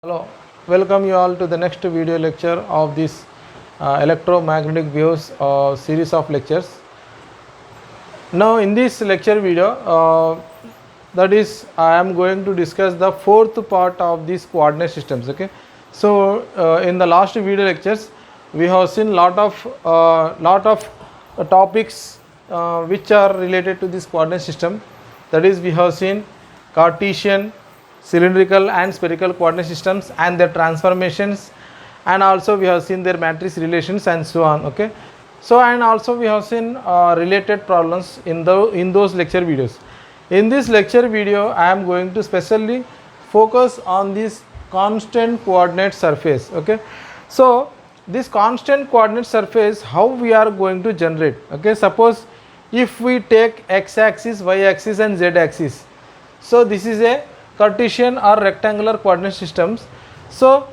Hello, welcome you all to the next video lecture of this electromagnetic waves series of lectures. Now in this lecture video, that is I am going to discuss the fourth part of these coordinate systems. Okay, so in the last video lectures we have seen lot of topics which are related to this coordinate system. That is, we have seen Cartesian, cylindrical and spherical coordinate systems and their transformations, and also we have seen their matrix relations and so on. Okay, so and also we have seen related problems in those lecture videos. In this lecture video I am going to specially focus on this constant coordinate surface. Okay, so this constant coordinate surface, how we are going to generate. Okay, suppose if we take x axis, y axis and z axis, so this is a Cartesian or rectangular coordinate systems. So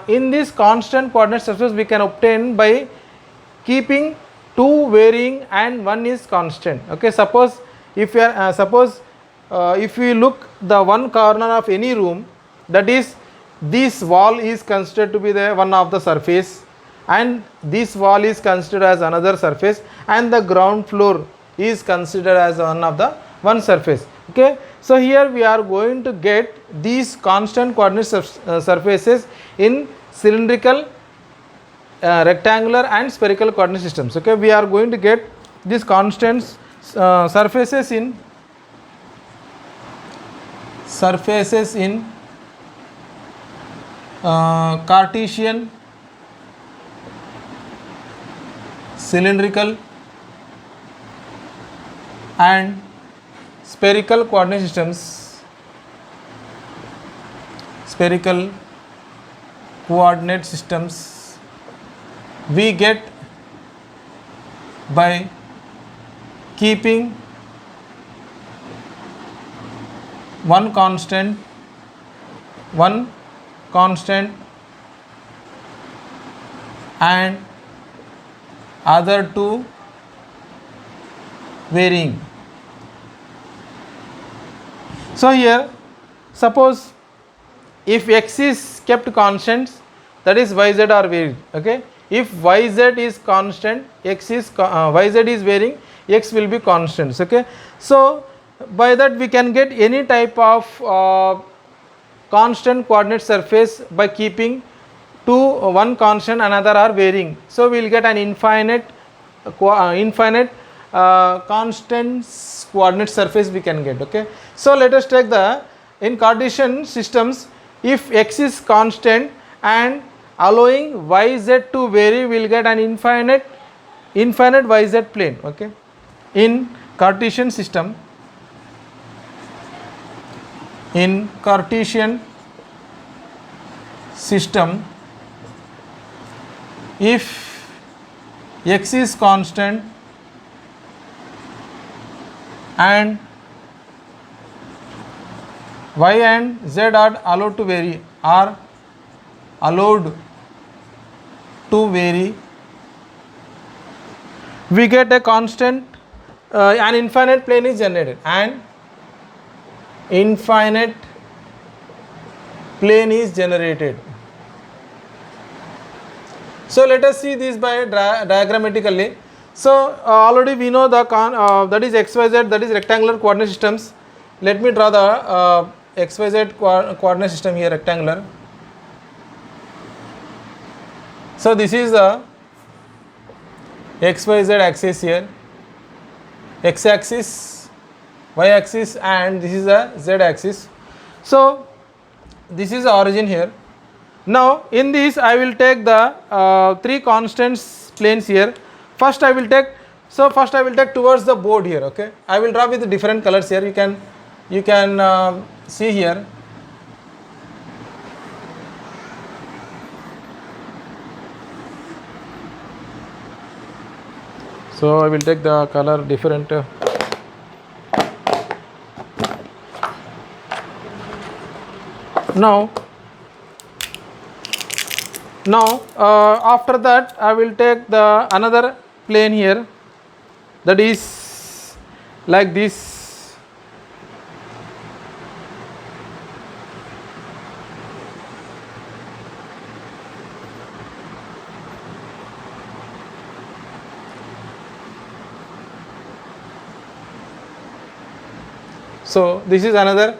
in this constant coordinate surface we can obtain by keeping two varying and one is constant. Okay, suppose if we are if we look the one corner of any room, that is, this wall is considered to be the one of the surface and this wall is considered as another surface and the ground floor is considered as one surface. Okay, so here we are going to get these constant coordinate surfaces in cylindrical, rectangular and spherical coordinate systems. Okay, we are going to get these constant surfaces in Cartesian, cylindrical and spherical coordinate systems. Spherical coordinate systems we get by keeping one constant and other two varying. So here suppose if x is kept constant, that is yz are varied. Okay, if yz is constant, yz is varying, x will be constant. Okay, so by that we can get any type of constant coordinate surface by keeping one constant, another are varying. So we will get an infinite constant coordinate surface we can get. Okay, so let us take in Cartesian systems, if x is constant and allowing yz to vary, we will get an infinite yz plane. Okay, in Cartesian system, if x is constant and y and z are allowed to vary, we get a constant, an infinite plane is generated, and infinite plane is generated. So let us see this by diagrammatically. So already we know the that is xyz, that is rectangular coordinate systems. Let me draw the xyz coordinate system here, rectangular. So this is the xyz axis here, x axis, y axis, and this is the z axis. So this is the origin here. Now in this I will take the three constants planes here. First I will take towards the board here. Okay, I will draw with different colors here. You can see here. So I will take the color different. Now after that I will take the another plane here, that is like this. So this is another.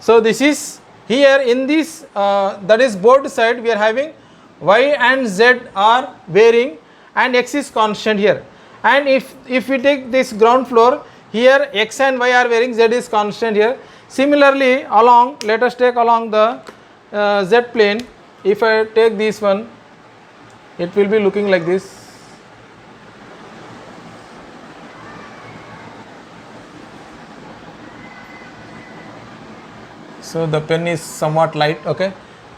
So this is here in this that is both side we are having y and z are varying and x is constant here. And if we take this ground floor, here x and y are varying, z is constant here. Similarly along, let us take along the z plane. If I take this one, it will be looking like this. So the pen is somewhat light, okay.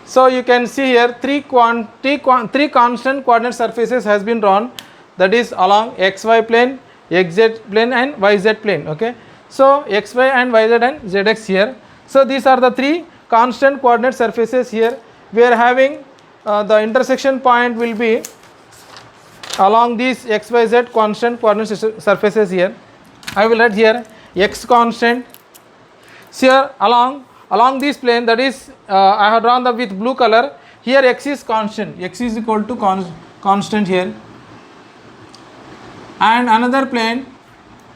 So you can see here three constant coordinate surfaces has been drawn, that is along xy plane, xz plane and yz plane, okay. So xy and yz and zx here. So these are the three constant coordinate surfaces here. We are having the intersection point will be along these xyz constant coordinate surfaces here. I will write here x constant. So here along this plane, that is I have drawn the with blue color. Here x is constant, x is equal to constant here. And another plane,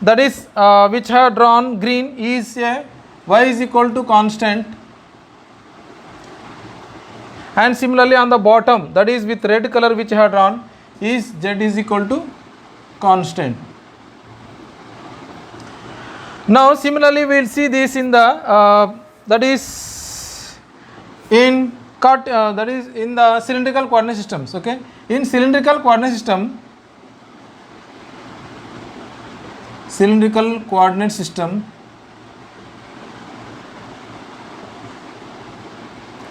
that is which I have drawn green, is y is equal to constant. And similarly on the bottom, that is with red color which I have drawn, is z is equal to constant. Now similarly we will see this in the that is in that is in the cylindrical coordinate systems, okay. In cylindrical coordinate system,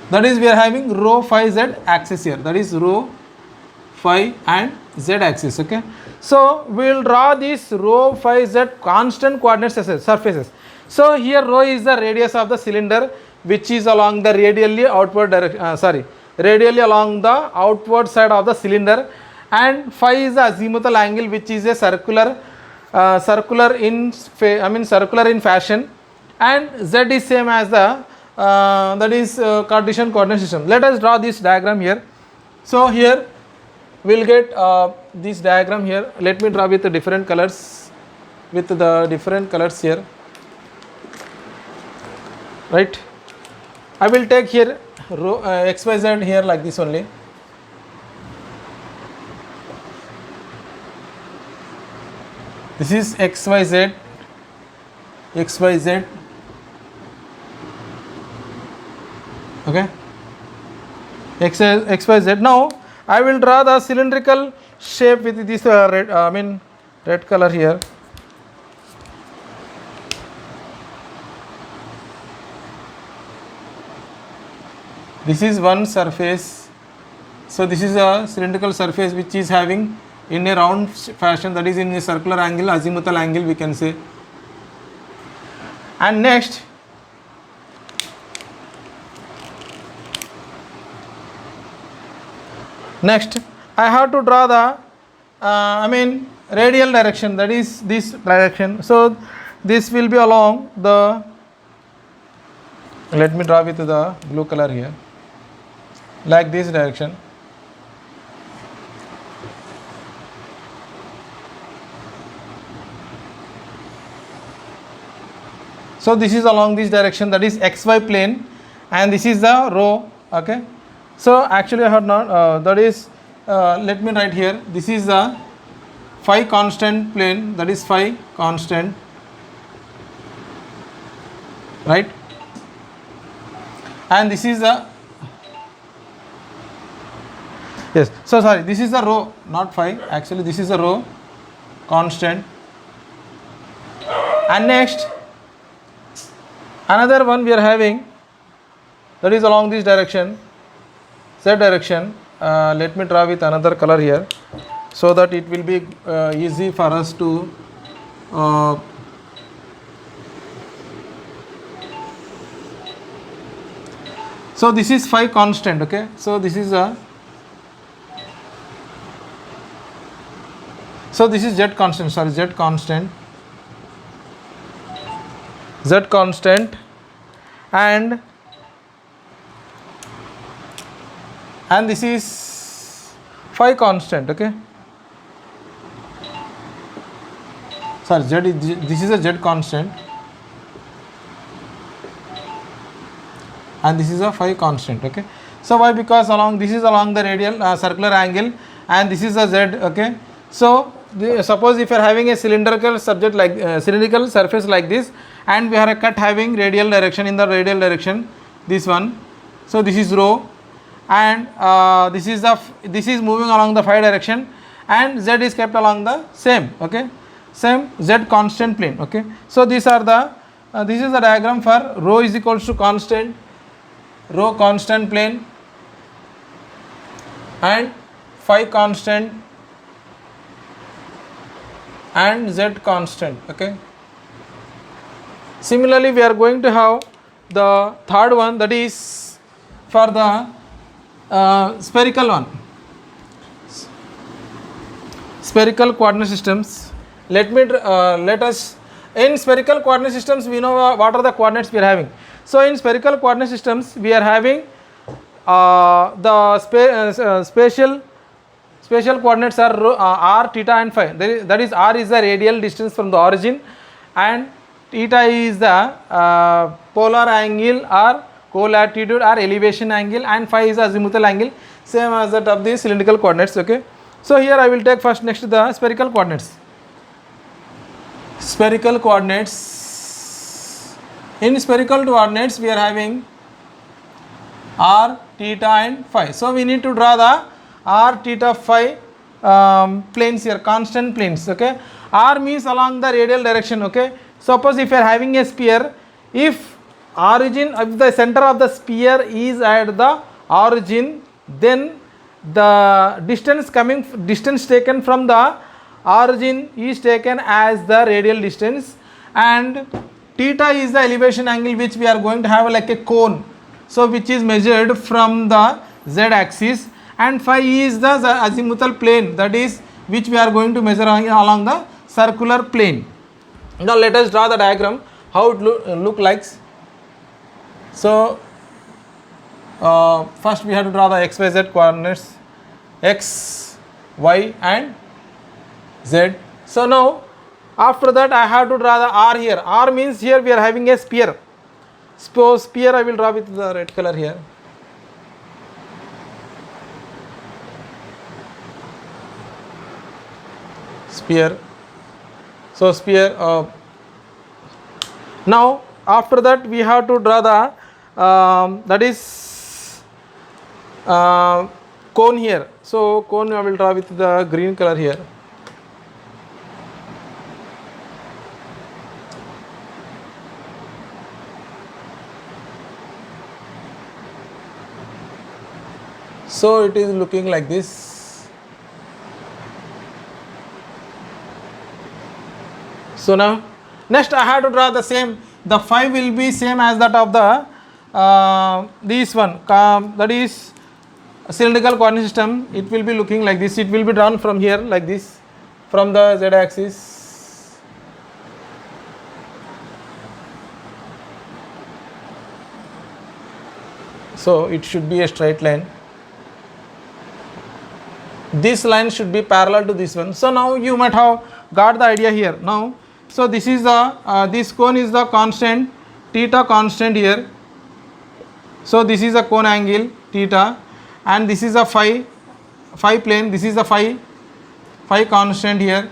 that is we are having rho phi z axis here, that is rho phi and z axis, okay. So we will draw this rho phi z constant coordinate surfaces. So here rho is the radius of the cylinder which is along the radially outward direction, radially along the outward side of the cylinder, and phi is the azimuthal angle which is a circular in fashion, and z is same as the that is Cartesian coordinate system. Let us draw this diagram here. So here we will get this diagram here. Let me draw with the different colors, here, right. I will take here rho xyz here like this only. This is xyz, okay, xyz. Now I will draw the cylindrical shape with this red color here. This is one surface. So this is a cylindrical surface which is having in a round fashion, that is in a circular angle, azimuthal angle we can say. And next I have to draw the radial direction, that is this direction. So this will be along the, let me draw with the blue color here, like this direction. So this is along this direction, that is xy plane, and this is the rho, okay. So actually I have not that is let me write here, this is the phi constant plane, that is phi constant, right. And this is the, yes, so sorry, this is the rho, not phi, actually this is the rho constant. And next another one we are having, that is along this direction, z direction. Let me draw with another color here so that it will be easy for us to so this is phi constant, okay. So this is a, so this is z constant, z constant, and this is phi constant, okay. Sorry, this is a z constant, and this is a phi constant. Okay, so why? Because along this is along the radial circular angle, and this is a z. Okay, so suppose if you are having a cylindrical subject like cylindrical surface like this, and we have a cut having radial direction, in the radial direction, this one, so this is rho, and this is moving along the phi direction, and z is kept along the same, okay, same z constant plane. Okay, so these are the this is the diagram for rho is equals to constant, rho constant plane, and phi constant, and z constant. Okay, similarly we are going to have the third one, that is for the spherical one, spherical coordinate systems. Let us, in spherical coordinate systems we know what are the coordinates we are having. So in spherical coordinate systems we are having the spatial coordinates are r, theta and phi. That is r is the radial distance from the origin, and theta is the polar angle or co-latitude or elevation angle, and phi is azimuthal angle, same as that of the cylindrical coordinates. Okay, so here I will take first next the spherical coordinates. Spherical coordinates, in spherical coordinates we are having r, theta and phi. So we need to draw the r, theta, phi planes here, constant planes. Okay, r means along the radial direction. Okay, suppose if you are having a sphere, if origin of the center of the sphere is at the origin, then the distance taken from the origin is taken as the radial distance, and theta is the elevation angle which we are going to have like a cone, so which is measured from the z axis, and phi is the azimuthal plane, that is which we are going to measure along the circular plane. Now let us draw the diagram how it look like. So first we have to draw the x, y, z coordinates, x, y and z. So now after that I have to draw the r here. R means here we are having a sphere. Suppose sphere I will draw with the red color here. Sphere. So sphere. Now after that we have to draw the that is cone here. So cone I will draw with the green color here. So it is looking like this. So now next I have to draw the same, the phi will be same as that of the this one, that is cylindrical coordinate system. It will be looking like this. It will be drawn from here like this, from the z axis. So it should be a straight line. This line should be parallel to this one. So now you might have got the idea here. Now, so this is the this cone is the constant, theta constant here. So this is a cone angle theta, and this is a phi plane. This is the phi constant here,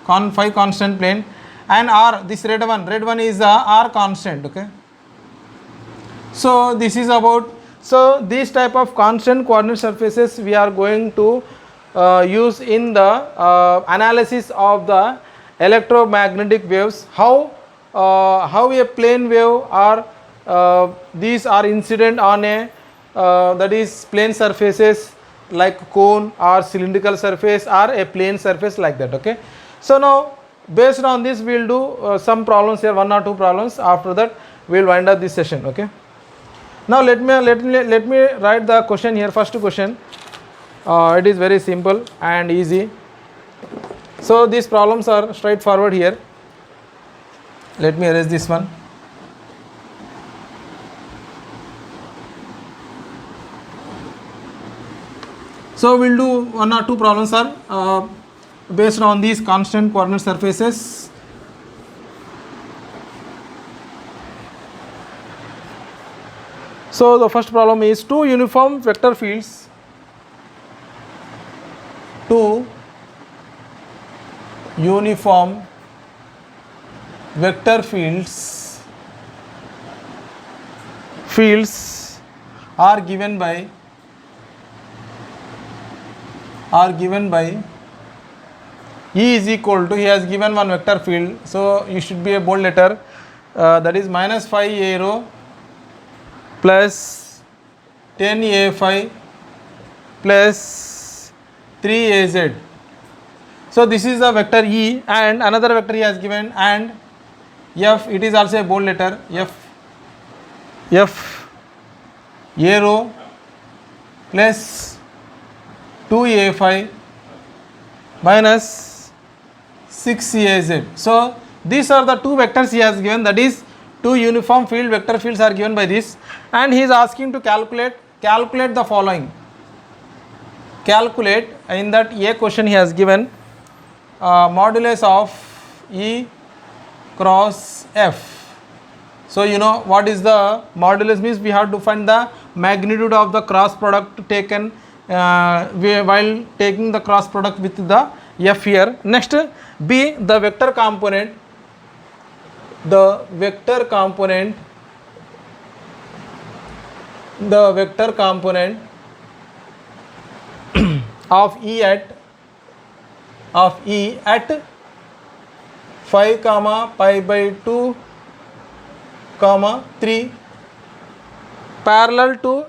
phi constant plane, and r, this red one is the r constant. Okay. So this is about, so these type of constant coordinate surfaces we are going to use in the analysis of the electromagnetic waves. How a plane wave or these are incident on a that is plane surfaces like cone or cylindrical surface or a plane surface like that. Okay. So now based on this we will do some problems here, 1 or 2 problems. After that we will wind up this session. Okay. Now let me write the question here. First question, it is very simple and easy. So these problems are straightforward here. Let me erase this one. So we will do 1 or 2 problems are based on these constant coordinate surfaces. So the first problem is two uniform vector fields, two uniform vector fields are given by E is equal to, he has given one vector field, so you should be a bold letter, that is minus 5 a rho plus 10 a phi plus 3 a z. So this is the vector E, and another vector he has given, and F, it is also a bold letter, F a rho plus 2 a phi minus 6 a z. So these are the two vectors he has given, that is two uniform vector fields are given by this, and he is asking to calculate the following. Calculate, in that A question he has given modulus of E cross F. So you know what is the modulus means, we have to find the magnitude of the cross product taken while taking the cross product with the F here. Next, B, the vector component of E at 5 pi by 2 3 parallel to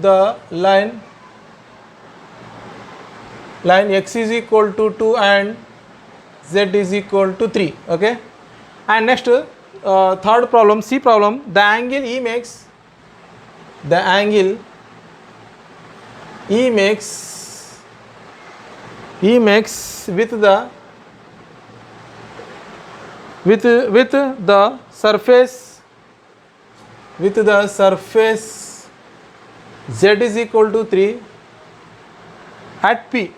the line x is equal to 2 and z is equal to 3. Okay, and next third problem, C problem, the angle E makes with the surface z is equal to 3 at P.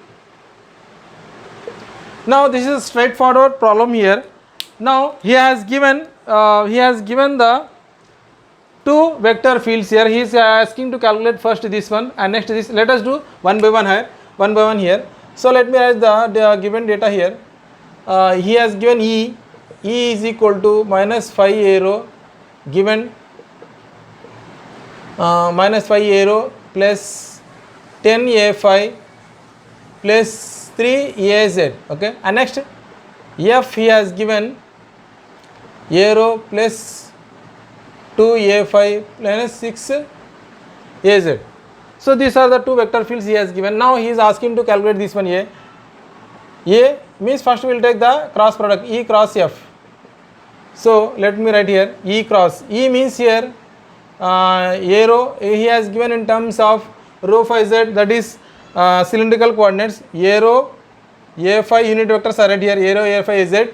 Now this is a straightforward problem here. Now he has given the two vector fields here. He is asking to calculate first this one and next this. Let us do one by one here. So let me write the given data here. He has given E is equal to minus 5 a rho, given minus 5 a rho plus 10 a phi plus 3 a z. Okay, and next F he has given a rho plus 2 a phi minus 6 a z. So these are the two vector fields he has given. Now he is asking to calculate this one. A means first we will take the cross product E cross F. So let me write here E cross. E means here a rho he has given in terms of rho phi z, that is cylindrical coordinates. A rho a phi unit vectors are right here, a rho a phi z,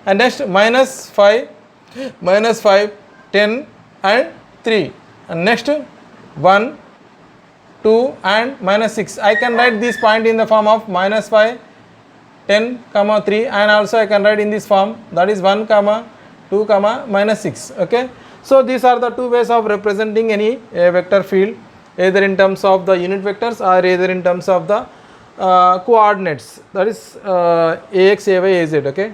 and next minus 5 10 and 3, and next 1 2 and minus 6. I can write this point in the form of minus 5 10 3, and also I can write in this form, that is 1 2 minus 6. Okay, so these are the two ways of representing any vector field, either in terms of the unit vectors or either in terms of the coordinates, that is ax, ay, az. Okay,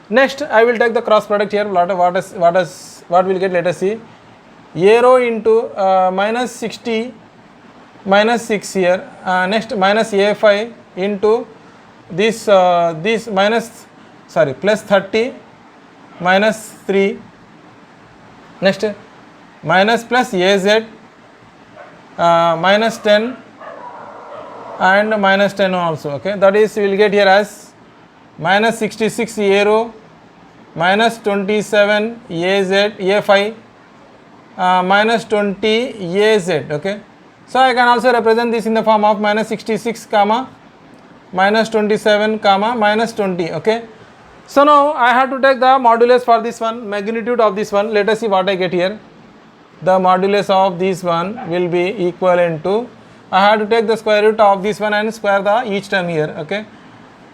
next I will take the cross product here. What will get, let us see. A rho into minus 60 minus 6 here, next minus a phi into this plus 30 minus 3, next minus plus az minus 10 and minus 10 also. Okay, that is we will get here as minus 66 a rho minus 27 az a phi minus 20 az. Okay, so I can also represent this in the form of minus 66 minus 27 minus 20. Okay, so now I have to take the modulus for this one, magnitude of this one. Let us see what I get here. The modulus of this one will be equivalent to, I have to take the square root of this one and square the each term here. Okay,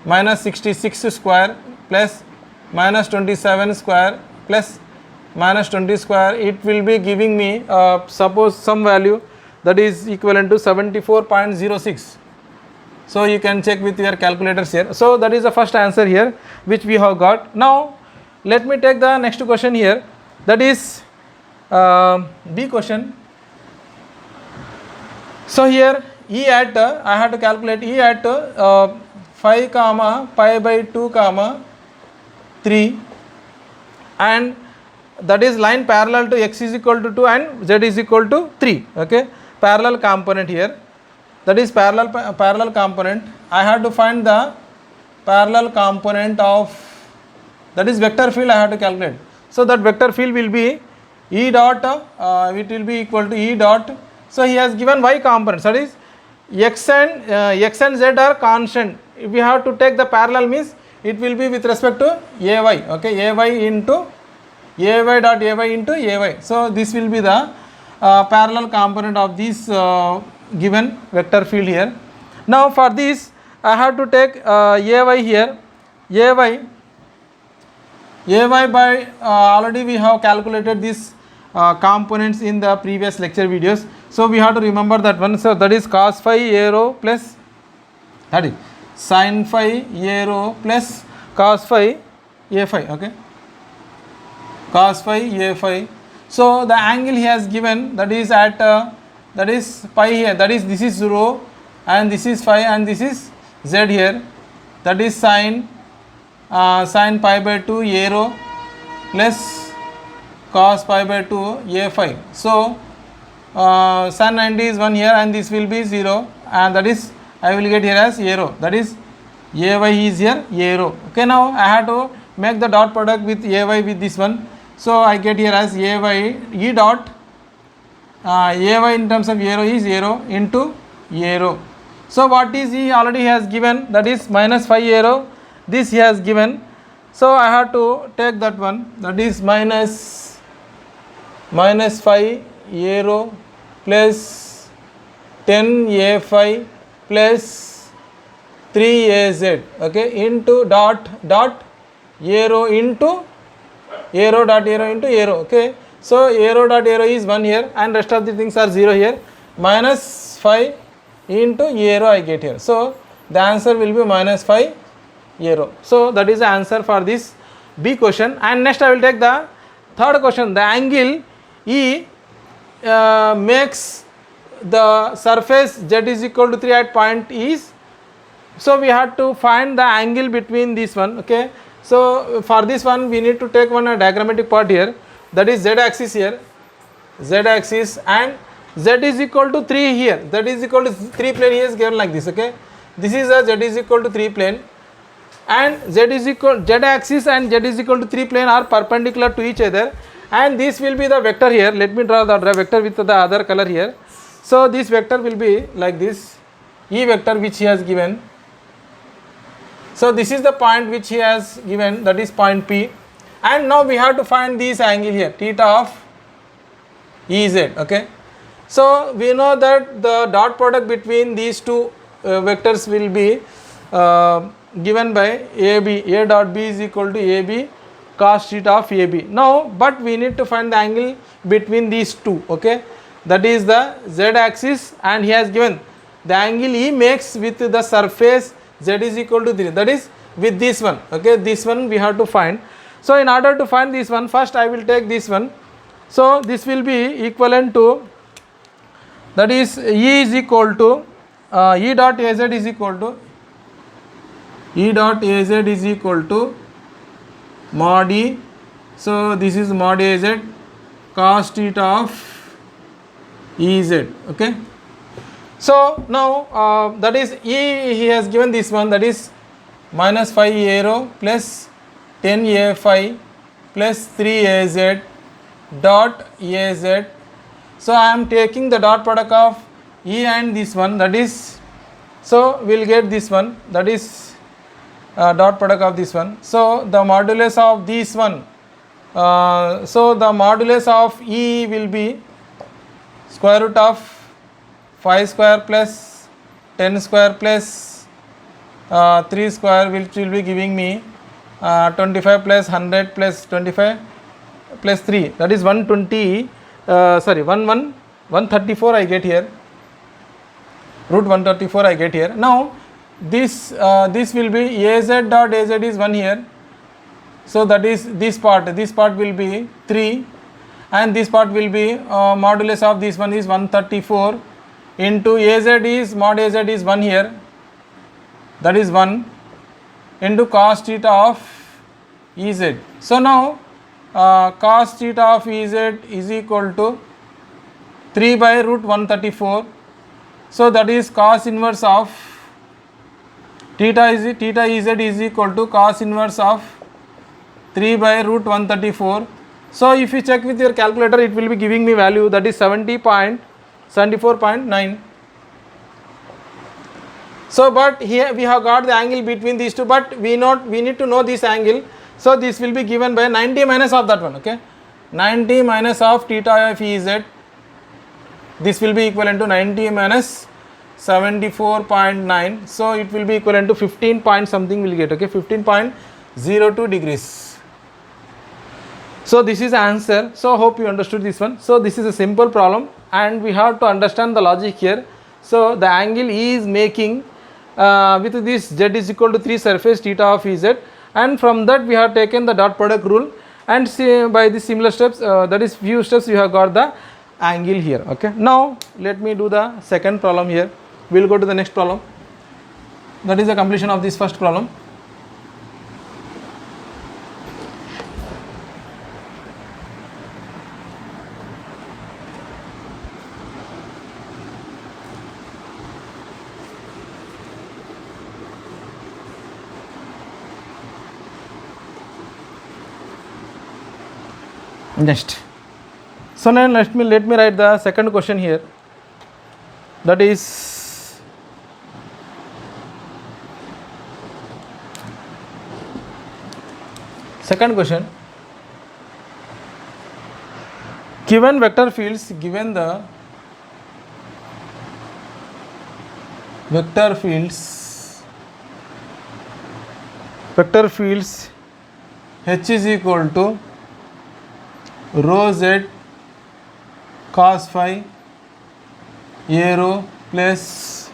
minus 66 square plus minus 27 square plus minus 20 square, it will be giving me suppose some value that is equivalent to 74.06. So you can check with your calculators here. So that is the first answer here which we have got. Now let me take the next question here, that is B question. So here E at I have to calculate E at 5 comma pi by 2 comma 3, and that is line parallel to x is equal to 2 and z is equal to 3. Okay, parallel component here, that is parallel component. I have to find the parallel component of, that is vector field I have to calculate. So that vector field will be E dot it will be equal to E dot. So he has given y components, that is x and z are constant. If we have to take the parallel means it will be with respect to ay. Okay, ay into ay dot ay into ay. So this will be the parallel component of this given vector field here. Now for this I have to take ay here, ay by already we have calculated this components in the previous lecture videos. So we have to remember that one. So that is cos phi a rho plus, that is sin phi a rho plus cos phi a phi. Okay, cos phi a phi. So the angle he has given, that is at that is pi here, that is this is rho and this is phi and this is z here, that is sin pi by 2 a rho plus cos pi by 2 a phi. So sin 90 is 1 here and this will be 0, and that is I will get here as a rho, that is ay is here a rho. Okay, now I have to make the dot product with ay with this one. So I get here as ay E dot ay in terms of a rho is a rho into a rho. So what is he already has given, that is minus phi a rho, this he has given. So I have to take that one, that is minus phi a rho plus 10 a phi plus 3 a z. Okay, into dot a rho into a rho dot a rho into a rho. Okay, so a rho dot a rho is 1 here and rest of the things are 0 here, minus phi into a rho I get here. So the answer will be minus phi a rho. So that is the answer for this B question. And next I will take the third question. The angle E makes the surface z is equal to 3 at point is. So we have to find the angle between this one. Okay, so for this one we need to take one diagrammatic part here, that is z axis here, z axis, and z is equal to 3 here, z is equal to 3 plane here is given like this. Okay, this is a z is equal to 3 plane, and z axis and z is equal to 3 plane are perpendicular to each other, and this will be the vector here. Let me draw the vector with the other color here. So this vector will be like this, E vector which he has given. So this is the point which he has given, that is point P, and now we have to find this angle here, theta of Ez. Okay, so we know that the dot product between these two vectors will be given by AB, A dot B is equal to AB cos theta of AB. Now but we need to find the angle between these two. Okay, that is the z axis, and he has given the angle E makes with the surface z is equal to 3, that is with this one. Okay, this one we have to find. So in order to find this one, first I will take this one. So this will be equivalent to, that is E is equal to E dot Az is equal to mod E. So this is mod Az cos theta of Ez. Okay, so now that is E he has given this one, that is minus phi a rho plus 10 a phi plus 3 az dot az. So I am taking the dot product of E and this one, that is, so we will get this one, that is dot product of this one. So the modulus of this one, so the modulus of E will be square root of 5 square plus 10 square plus 3 square, which will be giving me 25 plus 100 plus 25 plus 3, that is 120, 134 I get here, root 134 I get here. Now this will be az dot az is 1 here, so that is this part will be 3, and this part will be modulus of this one is 134 into az is mod az is 1 here, that is 1 into cos theta of Ez. So now cos theta of Ez is equal to 3 by root 134. So that is cos inverse of theta Ez is equal to cos inverse of 3 by root 134. So if you check with your calculator, it will be giving me value, that is 74.9. So but here we have got the angle between these two, but we need to know this angle. So this will be given by 90 minus of that one, okay, 90 minus of theta of Ez. This will be equivalent to 90 minus 74.9. So it will be equivalent to 15 point something will get, okay, 15.02 degrees. So this is the answer. So hope you understood this one. So this is a simple problem, and we have to understand the logic here. So the angle is making with this z is equal to 3 surface theta of Ez, and from that we have taken the dot product rule, and see by the similar steps, that is few steps, you have got the angle here. Okay, now let me do the second problem here. We will go to the next problem. That is the completion of this first problem. Next, so now let me write the second question here. That is second question. Given vector fields, given the vector fields H is equal to rho z cos phi a rho plus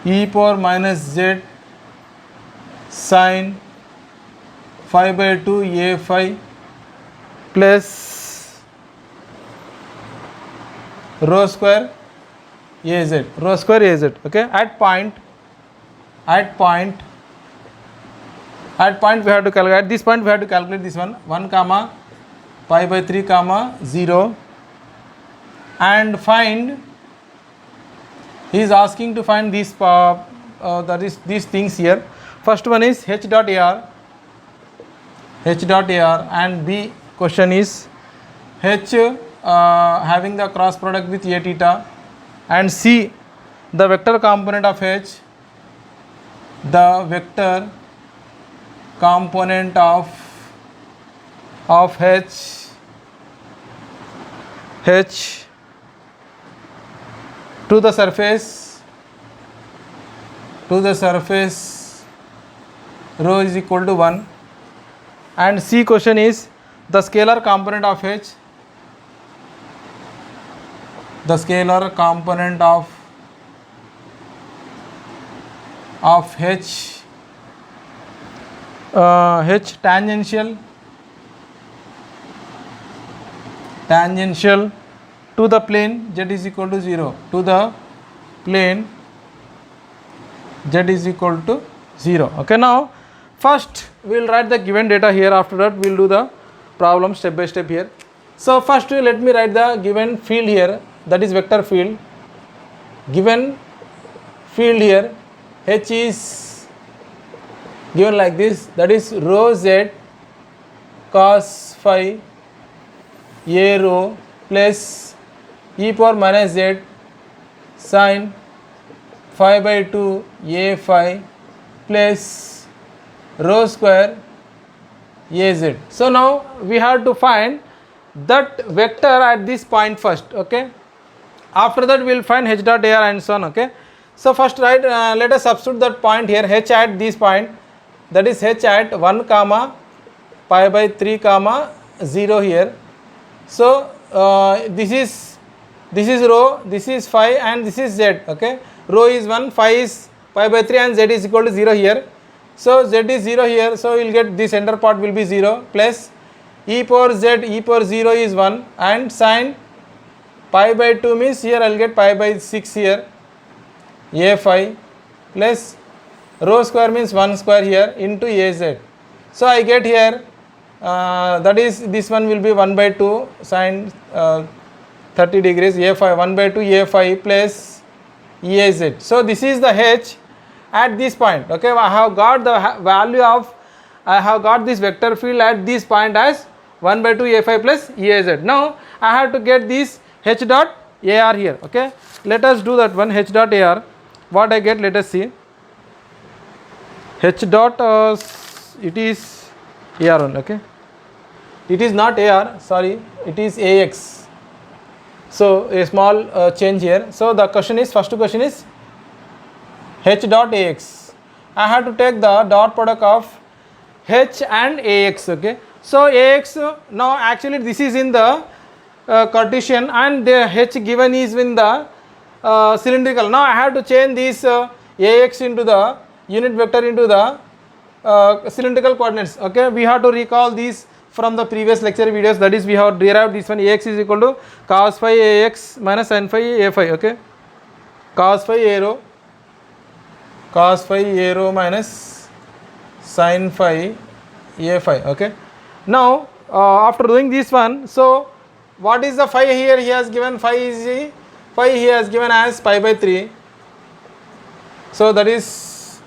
e power minus z sin phi by 2 a phi plus rho square az, okay, at point we have to calculate, at this point we have to calculate this one, 1 comma pi by 3 comma 0, and find, he is asking to find these that is these things here. First one is h dot ar, and B question is h having the cross product with a theta, and C the vector component of h, h to the surface rho is equal to 1, and C question is the scalar component of h, h tangential to the plane z is equal to 0, to the plane z is equal to 0. Okay, now first we will write the given data here, after that we will do the problem step by step here. So first let me write the given field here, that is vector field. Given field here, h is given like this, that is rho z cos phi a rho plus e power minus z sin phi by 2 a phi plus rho square az. So now we have to find that vector at this point first, okay. After that we will find h dot ar and so on, okay. So first let us substitute that point here, h at this point, that is h at 1 comma pi by 3 comma 0 here. So this is rho, this is phi, and this is z. Okay, rho is 1, phi is pi by 3, and z is equal to 0 here. So z is 0 here, so you will get the center part will be 0 plus e power z, e power 0 is 1, and sine pi by 2 means here I will get pi by 6 here, a phi plus rho square means 1 square here into az. So I get here that is, this one will be 1 by 2 sine 30 degrees, a phi 1 by 2 a phi plus az. So this is the h at this point. Okay, I have got the value of, I have got this vector field at this point as 1 by 2 a phi plus az. Now I have to get this h dot ar here. Okay, let us do that one, h dot ar. What I get, let us see. H dot it is ar one. Okay, it is not ar, sorry, it is ax. So a small change here. So the question is, first question is h dot ax. I have to take the dot product of h and ax. Okay, so ax, now actually this is in the Cartesian, and the h given is in the cylindrical. Now I have to change this ax into the unit vector into the cylindrical coordinates. Okay, we have to recall these from the previous lecture videos. That is, we have derived this one, ax is equal to cos phi ax minus sin phi a phi. Okay, cos phi a rho minus sin phi a phi. Okay, now after doing this one, so what is the phi here? He has given phi he has given as pi by 3. So that is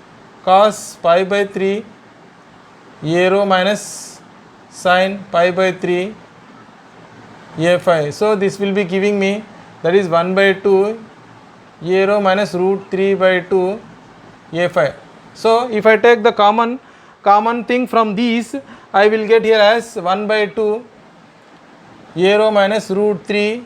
cos pi by 3 a rho minus sin pi by 3 a phi. So this will be giving me, that is 1 by 2 a rho minus root 3 by 2 a phi. So if I take the common thing from these, I will get here as 1 by 2 a rho minus root 3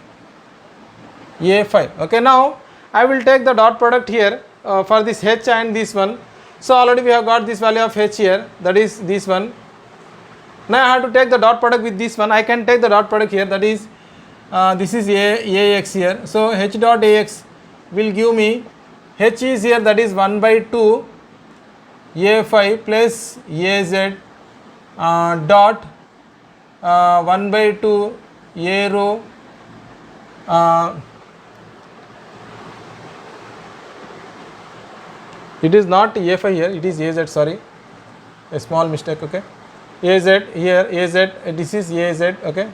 a phi. Okay, now I will take the dot product here for this h and this one. So already we have got this value of h here, that is this one. Now I have to take the dot product with this one. I can take the dot product here, that is this is ax here. So h dot ax will give me, h is here, that is 1 by 2 a phi plus az dot 1 by 2 a rho it is not a phi here, it is az, sorry, a small mistake. Okay, az here, az, this is az. Okay,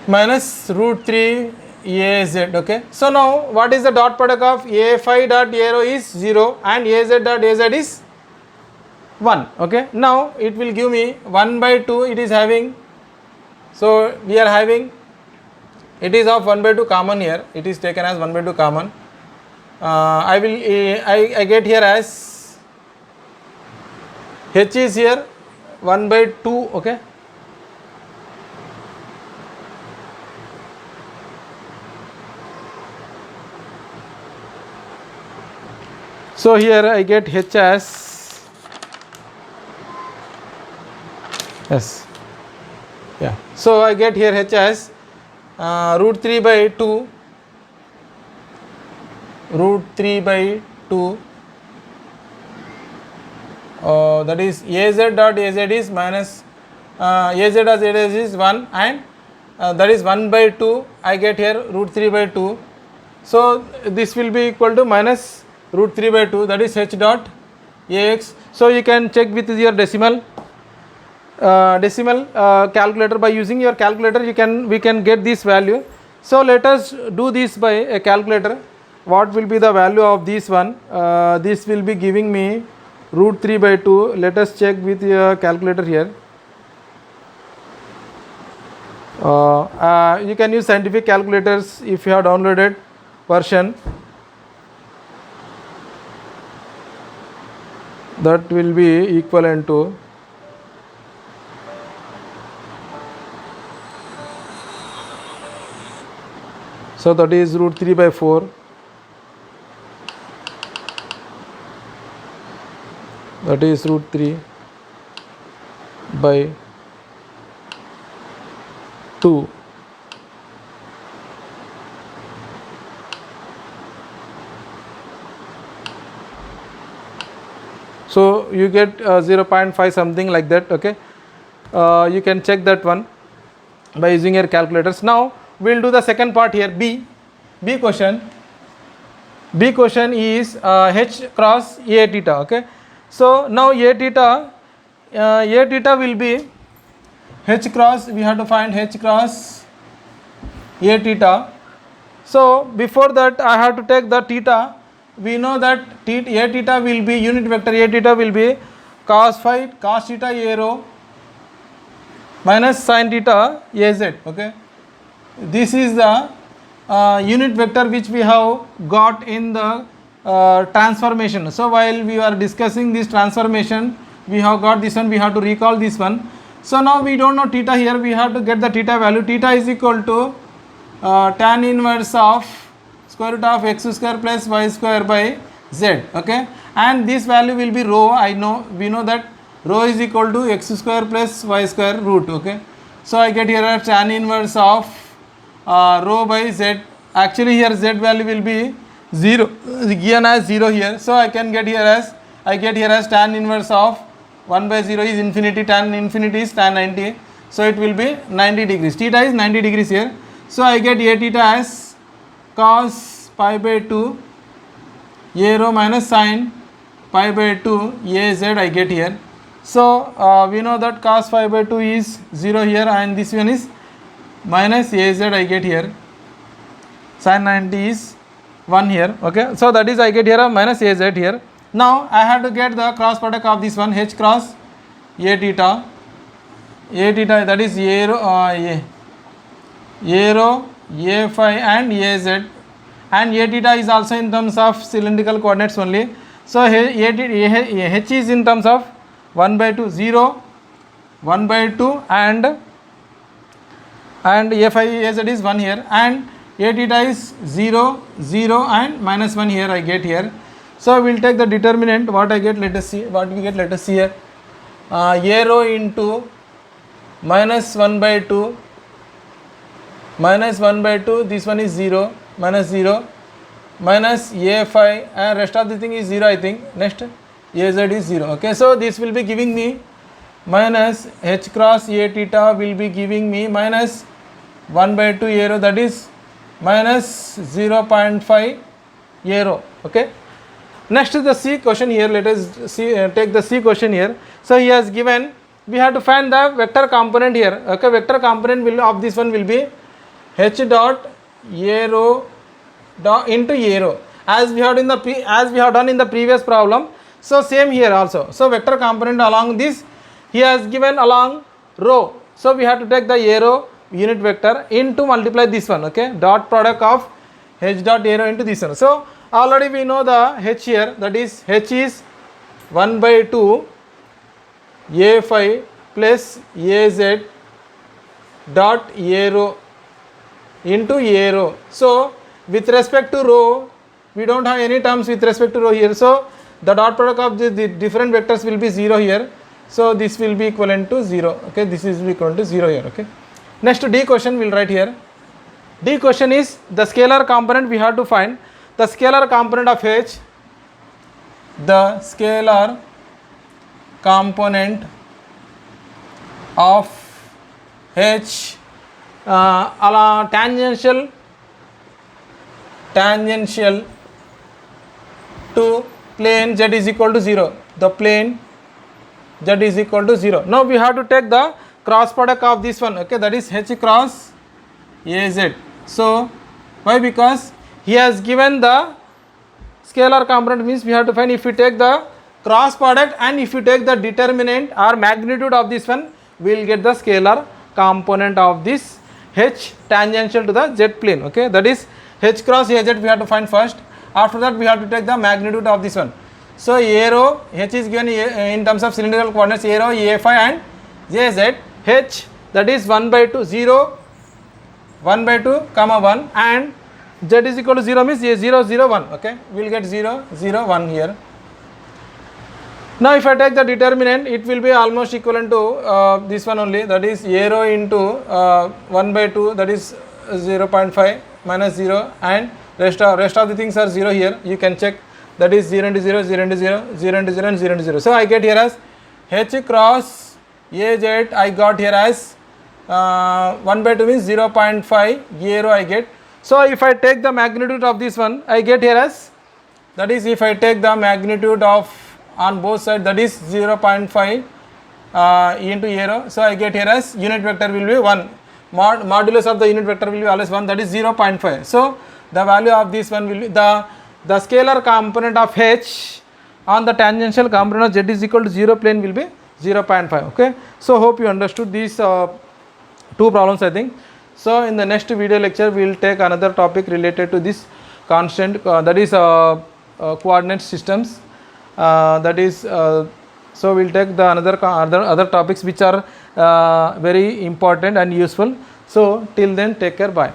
minus root 3 az. Okay, so now what is the dot product of a phi dot a rho is 0 and az dot az is 1. Okay, now it will give me 1 by 2, it is having, so we are having, it is of 1 by 2 common here, it is taken as 1 by 2 common. I get here as h is here 1 by 2. Okay, so here I get h as, yes, yeah, so I get here h as root 3 by 2 that is az dot az is minus az dot az is 1, and that is 1 by 2, I get here root 3 by 2. So this will be equal to minus root 3 by 2, that is h dot ax. So you can check with your decimal calculator. By using your calculator we can get this value. So let us do this by a calculator. What will be the value of this one? This will be giving me root 3 by 2. Let us check with your calculator here. You can use scientific calculators if you have downloaded version. That will be equivalent to so that is root 3 by 4. That is root 3 by 2. So you get 0.5 something like that. Okay, you can check that one by using your calculators. Now we'll do the second part here. B question. B question is H cross A theta. Okay, so now A theta will be H cross. We have to find H cross A theta. So before that I have to take the theta. We know that A theta will be unit vector. A theta will be cos theta A rho minus sin theta Az. Okay, this is the unit vector which we have got in the transformation. So while we are discussing this transformation, we have got this one. We have to recall this one. So now we don't know theta here. We have to get the theta value. Theta is equal to tan inverse of square root of x square plus y square by z. Okay, and this value will be rho. We know that rho is equal to x square plus y square root. Okay, so I get here a tan inverse of rho by z. Actually here z value will be 0, given as 0 here. So I can get here as tan inverse of 1 by 0 is infinity, tan infinity is tan 90. So it will be 90 degrees. Theta is 90 degrees here. So I get A theta as cos pi by 2 A rho minus sin pi by 2 Az I get here. So we know that cos pi by 2 is 0 here, and this one is minus Az I get here. Sin 90 is 1 here. Okay, so that is I get here a minus Az here. Now I have to get the cross product of this one, H cross A theta. That is A rho, A phi and Az, and A theta is also in terms of cylindrical coordinates only. So H is in terms of 1 by 2, 0, 1 by 2 and A phi Az is 1 here, and A theta is 0, 0 and minus 1 here I get here. So we will take the determinant. What I get, let us see what we get. Let us see here. A rho into minus 1 by 2 minus 1 by 2, this one is 0, minus 0, minus A phi, and rest of the thing is 0 I think. Next Az is 0. Okay, so this will be giving me minus H cross A theta will be giving me minus 1 by 2 A rho, that is minus 0.5 A rho. Okay, next is the C question here. Let us see, take the C question here. So he has given, we have to find the vector component here. Okay, vector component will of this one will be H dot A rho dot into A rho, as we have done in the previous problem. So same here also. So vector component along this he has given along rho. So we have to take the A rho unit vector into multiply this one. Okay, dot product of H dot A rho into this one. So already we know the H here, that is H is 1 by 2 A phi plus Az dot A rho into A rho. So with respect to rho, we don't have any terms with respect to rho here. So the dot product of the different vectors will be 0 here. So this will be equivalent to 0. Okay, this is equivalent to 0 here. Okay, next to D question we will write here. D question is the scalar component we have to find. The scalar component of H, the scalar component of H tangential to plane Z is equal to 0. The plane Z is equal to 0. Now we have to take the cross product of this one. Okay, that is H cross Az. So why? Because he has given the scalar component, means we have to find if we take the cross product and if you take the determinant or magnitude of this one, we will get the scalar component of this H tangential to the Z plane. Okay, that is H cross Az we have to find first. After that we have to take the magnitude of this one. So A rho, H is given in terms of cylindrical coordinates, A rho, A phi and Az. H, that is 1 by 2, 0, 1 by 2 comma 1, and Z is equal to 0 means A 0 0 1. Okay, we will get 0 0 1 here. Now if I take the determinant, it will be almost equivalent to this one only, that is a rho into 1 by 2, that is 0.5 minus 0, and rest of the things are 0 here. You can check, that is 0 into 0, 0 into 0, 0 into 0 and 0 into 0. So I get here as H cross Az, I got here as 1 by 2 means 0.5 a rho I get. So if I take the magnitude of this one, I get here as, that is if I take the magnitude of on both sides, that is 0.5 into a rho. So I get here as unit vector will be 1. Modulus of the unit vector will be always 1, that is 0.5. So the value of this one will be the scalar component of H on the tangential component of Z is equal to 0 plane will be 0.5. Okay. So hope you understood these two problems, I think. So in the next video lecture we will take another topic related to this constant, that is coordinate systems, that is so we will take the other topics which are very important and useful. So till then, take care, bye.